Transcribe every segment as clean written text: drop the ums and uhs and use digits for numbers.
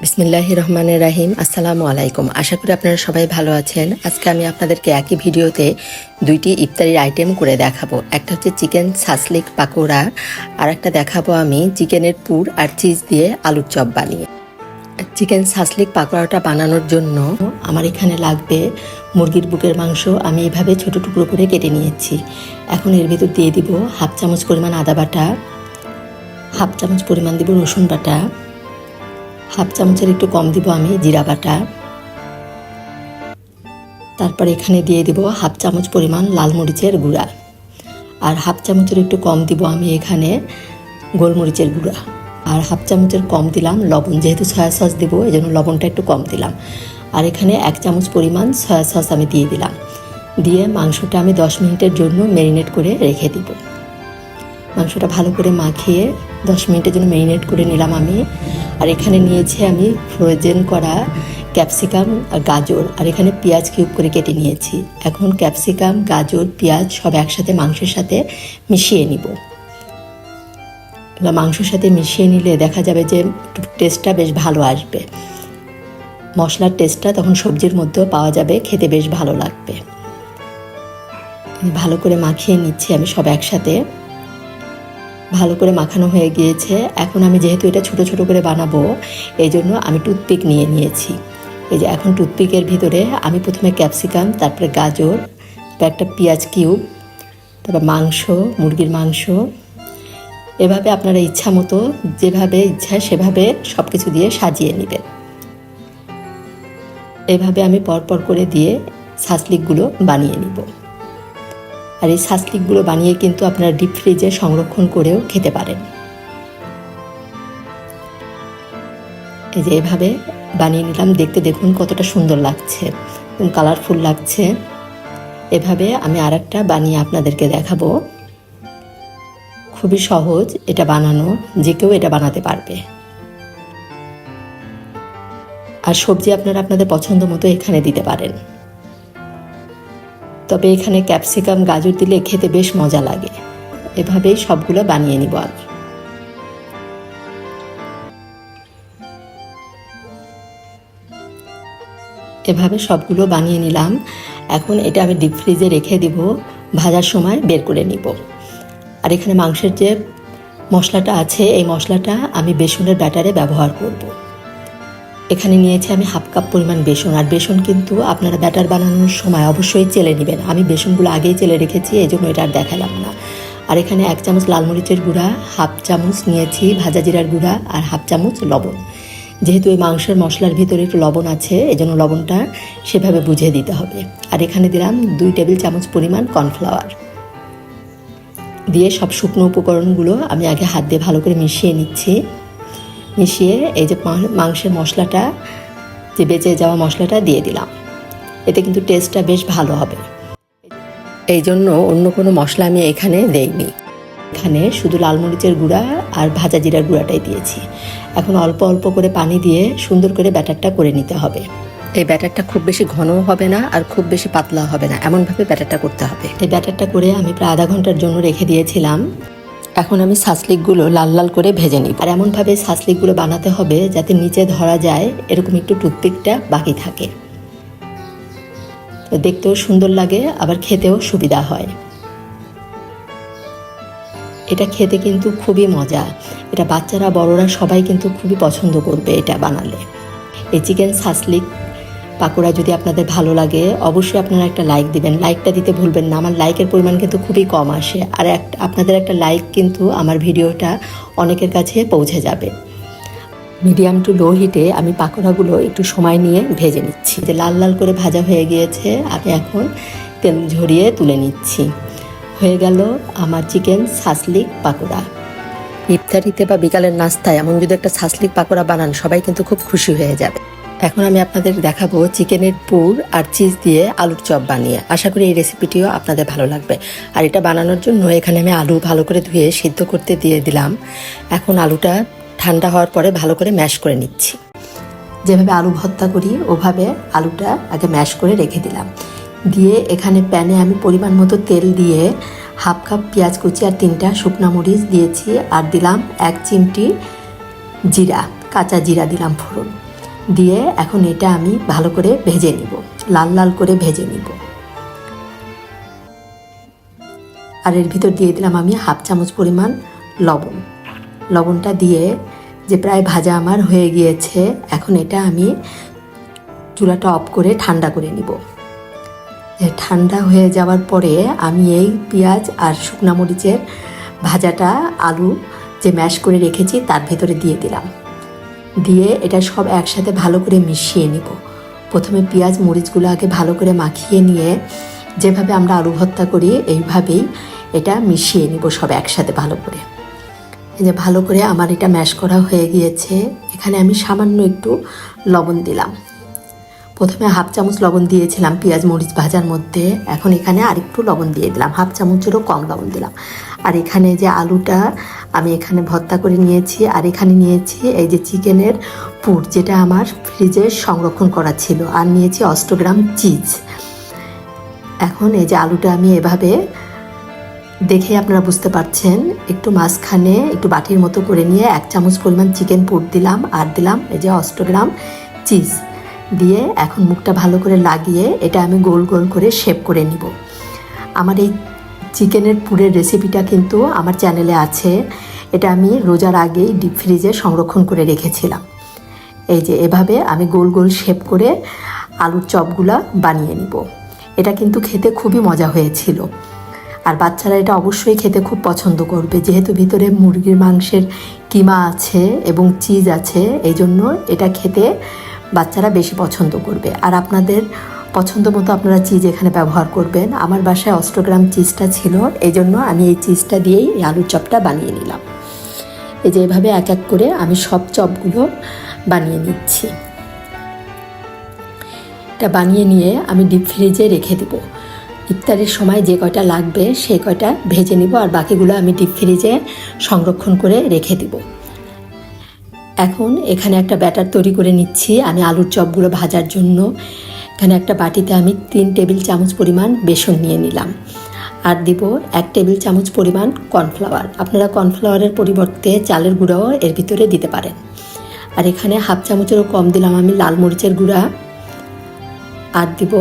বিসমিল্লাহির রহমানির রাহিম। আসসালামু আলাইকুম। আশা করি আপনারা সবাই ভালো আছেন। আজকে আমি আপনাদেরকে একই ভিডিওতে দুইটি ইফতারির আইটেম করে দেখাবো। একটা হচ্ছে চিকেন সাসলিক পাকোড়া, আর একটা দেখাবো আমি চিকেনের পুর আর চিজ দিয়ে আলুর চপ বানিয়ে। চিকেন সাসলিক পাকোড়াটা বানানোর জন্য আমার এখানে লাগবে মুরগির বুকের মাংস। আমি এভাবে ছোট টুকরো করে কেটে নিয়েছি। এখন এর ভিতর দিয়ে দিব হাফ চামচ পরিমাণ আদা বাটা, হাফ চামচ পরিমাণ দিব রসুন বাটা, হাফ চামচের একটু কম দিব আমি জিরা বাটা। তারপর এখানে দিয়ে দিব হাফ চামচ পরিমাণ লাল মরিচের গুঁড়া, আর হাফ চামচের একটু কম দিব আমি এখানে গোলমরিচের গুঁড়া, আর হাফ চামচের কম দিলাম লবণ। যেহেতু সয়া সস দেবো এই জন্য লবণটা একটু কম দিলাম। আর এখানে 1 চামচ পরিমাণ সয়া সস আমি দিয়ে দিলাম। দিয়ে মাংসটা আমি 10 মিনিটের জন্য ম্যারিনেট করে রেখে দিব। মাংসটা ভালো করে মাখিয়ে 10 মিনিটের জন্য ম্যারিনেট করে নিলাম আমি। আর এখানে নিয়েছি আমি ফ্রোজেন করা ক্যাপসিকাম আর গাজর, আর এখানে পেঁয়াজ কিউব করে কেটে নিয়েছি। এখন ক্যাপসিকাম, গাজর, পেঁয়াজ সব একসাথে মাংসের সাথে মিশিয়ে নিব। মাংসের সাথে মিশিয়ে নিলে দেখা যাবে যে টেস্টটা বেশ ভালো আসবে। মশলার টেস্টটা তখন সবজির মধ্যেও পাওয়া যাবে, খেতে বেশ ভালো লাগবে। ভালো করে মাখিয়ে নিচ্ছি আমি সব একসাথে। ভালো করে মাখানো হয়ে গিয়েছে। এখন আমি যেহেতু এটা ছোট ছোট করে বানাবো এই জন্য আমি টুথপিক নিয়ে নিয়েছি। এই যে এখন টুথপিকের ভিতরে আমি প্রথমে ক্যাপসিকাম, তারপরে গাজর, তারপর একটা পেঁয়াজ কিউব, তারপর মাংস, মুরগির মাংস, এভাবে আপনারা ইচ্ছা মতো যেভাবে ইচ্ছা সেভাবে সব কিছু দিয়ে সাজিয়ে নেবেন। এভাবে আমি পরপর করে দিয়ে সাসলিকগুলো বানিয়ে নিব। আর এই সাসলিকগুলো বানিয়ে কিন্তু আপনারা ডিপ ফ্রিজে সংরক্ষণ করেও খেতে পারেন। এই যে এভাবে বানিয়ে নিলাম। দেখতে দেখুন কতটা সুন্দর লাগছে, কালারফুল লাগছে। এভাবে আমি আরেকটা বানিয়ে আপনাদেরকে দেখাবো। খুবই সহজ এটা বানানো, যে কেউ এটা বানাতে পারবে। আর সবজি আপনারা আপনাদের পছন্দ মতো এখানে দিতে পারেন। তবে এখানে ক্যাপসিকাম, গাজর দিলে খেতে বেশ মজা লাগে। এভাবেই সবগুলো বানিয়ে নিব আমি। এভাবে সবগুলো বানিয়ে নিলাম। এখন এটা আমি ডিপ ফ্রিজে রেখে দিব, ভাজার সময় বের করে নিব। আর এখানে মাংসের যে মশলাটা আছে এই মশলাটা আমি বেসনের ব্যাটারে ব্যবহার করব। এখানে নিয়েছি আমি হাফ কাপ পরিমাণ বেসন। আর বেসন কিন্তু আপনারা ব্যাটার বানানোর সময় অবশ্যই চেলে নেবেন। আমি বেসনগুলো আগেই চেলে রেখেছি, এই জন্য এটা আর দেখালাম না। আর এখানে 1 চামচ লাল মরিচের গুঁড়া, হাফ চামচ নিয়েছি ভাজা জিরার গুঁড়া, আর হাফ চামচ লবণ। যেহেতু এই মাংসের মশলার ভিতরে একটু লবণ আছে এই জন্য লবণটা সেভাবে বুঝে দিতে হবে। আর এখানে দিলাম 2 টেবিল চামচ পরিমাণ কর্নফ্লাওয়ার। দিয়ে সব শুকনো উপকরণগুলো আমি আগে হাত দিয়ে ভালো করে মিশিয়ে নিচ্ছি। মিশিয়ে এই যে মাংসের মশলাটা, যে বেঁচে যাওয়া মশলাটা দিয়ে দিলাম। এতে কিন্তু টেস্টটা বেশ ভালো হবে। এই জন্য অন্য কোনো মশলা আমি এখানে দেইনি। এখানে শুধু লাল মরিচের গুঁড়া আর ভাজা জিরার গুঁড়াটাই দিয়েছি। এখন অল্প অল্প করে পানি দিয়ে সুন্দর করে ব্যাটারটা করে নিতে হবে। এই ব্যাটারটা খুব বেশি ঘনও হবে না আর খুব বেশি পাতলা হবে না, এমনভাবে ব্যাটারটা করতে হবে। এই ব্যাটারটা করে আমি প্রায় আধা ঘন্টার জন্য রেখে দিয়েছিলাম। এখন আমি সাসলিকগুলো লাল লাল করে ভেজে নিই। আর এমনভাবে সাসলিকগুলো বানাতে হবে যাতে নিচে ধরা যায় এরকম একটু টুথপিকটা বাকি থাকে। দেখতেও সুন্দর লাগে, আবার খেতেও সুবিধা হয়। এটা খেতে কিন্তু খুবই মজা। এটা বাচ্চারা বড়রা সবাই কিন্তু খুবই পছন্দ করবে এটা বানালে। এই চিকেন সাসলিক পাকোড়া যদি আপনাদের ভালো লাগে অবশ্যই আপনারা একটা লাইক দিবেন। লাইকটা দিতে ভুলবেন না, আমার লাইকের পরিমাণ কিন্তু খুবই কম আসে। আর আপনাদের একটা লাইক কিন্তু আমার ভিডিওটা অনেকের কাছে পৌঁছে যাবে। মিডিয়াম টু লো হিটে আমি পাকোড়াগুলো একটু সময় নিয়ে ভেজে নিচ্ছি। যে লাল লাল করে ভাজা হয়ে গিয়েছে, আমি এখন তেল ঝরিয়ে তুলে নিচ্ছি। হয়ে গেল আমার চিকেন সাসলিক পাকোড়া। ইফতারিতে বা বিকালের নাস্তায় এমন যদি একটা সাসলিক পাকোড়া বানান সবাই কিন্তু খুব খুশি হয়ে যাবে। এখন আমি আপনাদের দেখাবো চিকেনের পুর আর চিজ দিয়ে আলুর চপ বানিয়ে। আশা করি এই রেসিপিটিও আপনাদের ভালো লাগবে। আর এটা বানানোর জন্য এখানে আমি আলু ভালো করে ধুয়ে সিদ্ধ করতে দিয়ে দিলাম। এখন আলুটা ঠান্ডা হওয়ার পরে ভালো করে ম্যাশ করে নিচ্ছি। যেভাবে আলু ভর্তা করি ওভাবে আলুটা আগে ম্যাশ করে রেখে দিলাম। দিয়ে এখানে প্যানে আমি পরিমাণ মতো তেল দিয়ে হাফ কাপ পেঁয়াজ কুচি আর 3টা শুকনা মরিচ দিয়েছি। আর দিলাম 1 চিমটি জিরা, কাঁচা জিরা দিলাম ফোড়ন। দিয়ে এখন এটা আমি ভালো করে ভেজে নিব, লাল লাল করে ভেজে নিব। আর এর ভিতর দিয়ে দিলাম আমি 1/2 চামচ পরিমাণ লবণ। লবণটা দিয়ে যে প্রায় ভাজা আমার হয়ে গিয়েছে, এখন এটা আমি চুলাটা অফ করে ঠান্ডা করে নিব। ঠান্ডা হয়ে যাওয়ার পরে আমি এই পেঁয়াজ আর শুকনা মরিচের ভাজাটা আলু যে ম্যাশ করে রেখেছি তার ভেতরে দিয়ে দিলাম। দিয়ে এটা সব একসাথে ভালো করে মিশিয়ে নিব। প্রথমে পেঁয়াজ মরিচগুলো আগে ভালো করে মাখিয়ে নিয়ে যেভাবে আমরা আলু ভর্তা করি এইভাবেই এটা মিশিয়ে নিব সব একসাথে ভালো করে। এই যে ভালো করে আমার এটা ম্যাশ করা হয়ে গিয়েছে। এখানে আমি সামান্য একটু লবণ দিলাম। প্রথমে 1/2 চামচ লবণ দিয়েছিলাম পেঁয়াজ মরিচ ভাজার মধ্যে, এখন এখানে আরেকটু লবণ দিয়ে দিলাম, 1/2 চামচেরও কম লবণ দিলাম। আর এখানে যে আলুটা আমি এখানে ভর্তা করে নিয়েছি, আর এখানে নিয়েছি এই যে চিকেনের পুর যেটা আমার ফ্রিজে সংরক্ষণ করা ছিল, আর নিয়েছি 8 গ্রাম চিজ। এখন এই যে আলুটা আমি এভাবে দেখে আপনারা বুঝতে পারছেন, একটু মাঝখানে একটু বাটির মতো করে নিয়ে 1 চামচ পরিমাণ চিকেন পুর দিলাম, আর দিলাম এই যে 8 গ্রাম চিজ দিয়ে এখন মুখটা ভালো করে লাগিয়ে এটা আমি গোল গোল করে শেপ করে নিব। আমার এই চিকেনের পুরের রেসিপিটা কিন্তু আমার চ্যানেলে আছে। এটা আমি রোজার আগেই ডিপ ফ্রিজে সংরক্ষণ করে রেখেছিলাম। এই যে এভাবে আমি গোল গোল শেপ করে আলুর চপগুলা বানিয়ে নিব। এটা কিন্তু খেতে খুবই মজা হয়েছিল, আর বাচ্চারা এটা অবশ্যই খেতে খুব পছন্দ করবে, যেহেতু ভিতরে মুরগির মাংসের কিমা আছে এবং চিজ আছে, এই জন্য এটা খেতে বাচ্চারা বেশি পছন্দ করবে। আর আপনাদের পছন্দ মতো আপনারা চিজ এখানে ব্যবহার করবেন। আমার বাসায় 8 গ্রাম চিজটা ছিল, এই জন্য আমি এই চিজটা দিয়েই এই আলুর চপটা বানিয়ে নিলাম। এই যে এভাবে এক এক করে আমি সব চপগুলো বানিয়ে নিচ্ছি। এটা বানিয়ে নিয়ে আমি ডিপ ফ্রিজে রেখে দেব। ইফতারের সময় যে কয়টা লাগবে সেই কয়টা ভেজে নিব, আর বাকিগুলো আমি ডিপ ফ্রিজে সংরক্ষণ করে রেখে দেব। এখন এখানে একটা ব্যাটার তৈরি করে নিচ্ছি আমি আলুর চপগুলো ভাজার জন্য। এখানে একটা বাটিতে আমি 3 টেবিল চামচ পরিমাণ বেসন নিয়ে নিলাম, আর দিব 1 টেবিল চামচ পরিমাণ কর্নফ্লাওয়ার। আপনারা কর্নফ্লাওয়ারের পরিবর্তে চালের গুঁড়াও এর ভিতরে দিতে পারেন। আর এখানে 1/2 চামচেরও কম দিলাম আমি লাল মরিচের গুঁড়া, আর দিব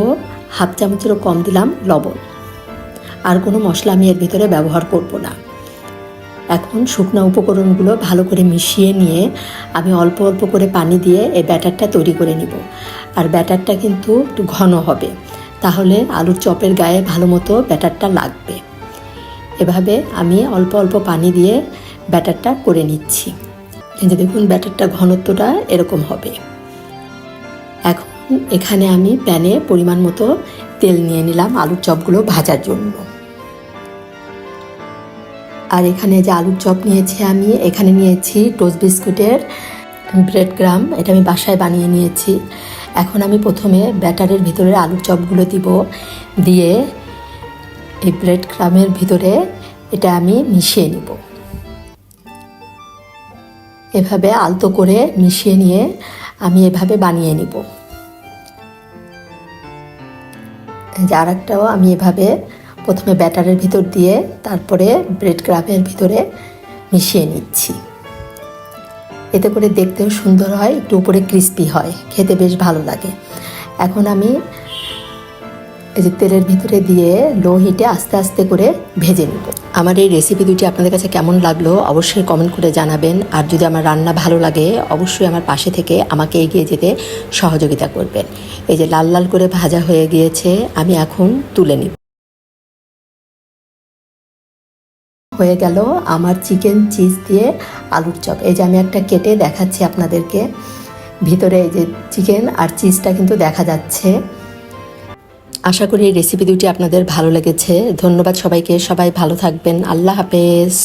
1/2 চামচেরও কম দিলাম লবণ। আর কোনো মশলা আমি এর ভিতরে ব্যবহার করব না। এখন শুকনো উপকরণগুলো ভালো করে মিশিয়ে নিয়ে আমি অল্প অল্প করে পানি দিয়ে এই ব্যাটারটা তৈরি করে নিব। আর ব্যাটারটা কিন্তু একটু ঘন হবে, তাহলে আলুর চপের গায়ে ভালো মতো ব্যাটারটা লাগবে। এভাবে আমি অল্প অল্প পানি দিয়ে ব্যাটারটা করে নিচ্ছি। এই যে দেখুন ব্যাটারটা ঘনত্বটা এরকম হবে। এখন এখানে আমি প্যানে পরিমাণ মতো তেল নিয়ে নিলাম আলুর চপগুলো ভাজার জন্য। আর এখানে যে আলুর চপ নিয়েছি আমি, এখানে নিয়েছি টোস্ট বিস্কুটের ব্রেড ক্রাম, এটা আমি বাসায় বানিয়ে নিয়েছি। এখন আমি প্রথমে ব্যাটারের ভিতরে আলুর চপগুলো দিব, দিয়ে এই ব্রেড ক্রামের ভিতরে এটা আমি মিশিয়ে নিব। এভাবে আলতো করে মিশিয়ে নিয়ে আমি এভাবে বানিয়ে নিব। যে আরেকটাও আমি এভাবে প্রথমে ব্যাটারের ভিতর দিয়ে তারপরে ব্রেড ক্রামের ভিতরে মিশিয়ে নিচ্ছি। এতে করে দেখতেও সুন্দর হয়, একটু উপরে ক্রিস্পি হয়, খেতে বেশ ভালো লাগে। এখন আমি এই যে তেলের ভিতরে দিয়ে লো হিটে আস্তে আস্তে করে ভেজে নিব। আমার এই রেসিপি দুটি আপনাদের কাছে কেমন লাগলো অবশ্যই কমেন্ট করে জানাবেন। আর যদি আমার রান্না ভালো লাগে অবশ্যই আমার পাশে থেকে আমাকে এগিয়ে যেতে সহযোগিতা করবেন। এই যে লাল লাল করে ভাজা হয়ে গিয়েছে, আমি এখন তুলে নিব। হয়ে গেল আমার চিকেন চিজ দিয়ে আলুর চপ। এই যে আমি একটা কেটে দেখাচ্ছি আপনাদেরকে, ভিতরে এই যে চিকেন আর চিজটা কিন্তু দেখা যাচ্ছে। আশা করি এই রেসিপি দুটি আপনাদের ভালো লেগেছে। ধন্যবাদ সবাইকে, সবাই ভালো থাকবেন। আল্লাহ হাফেজ।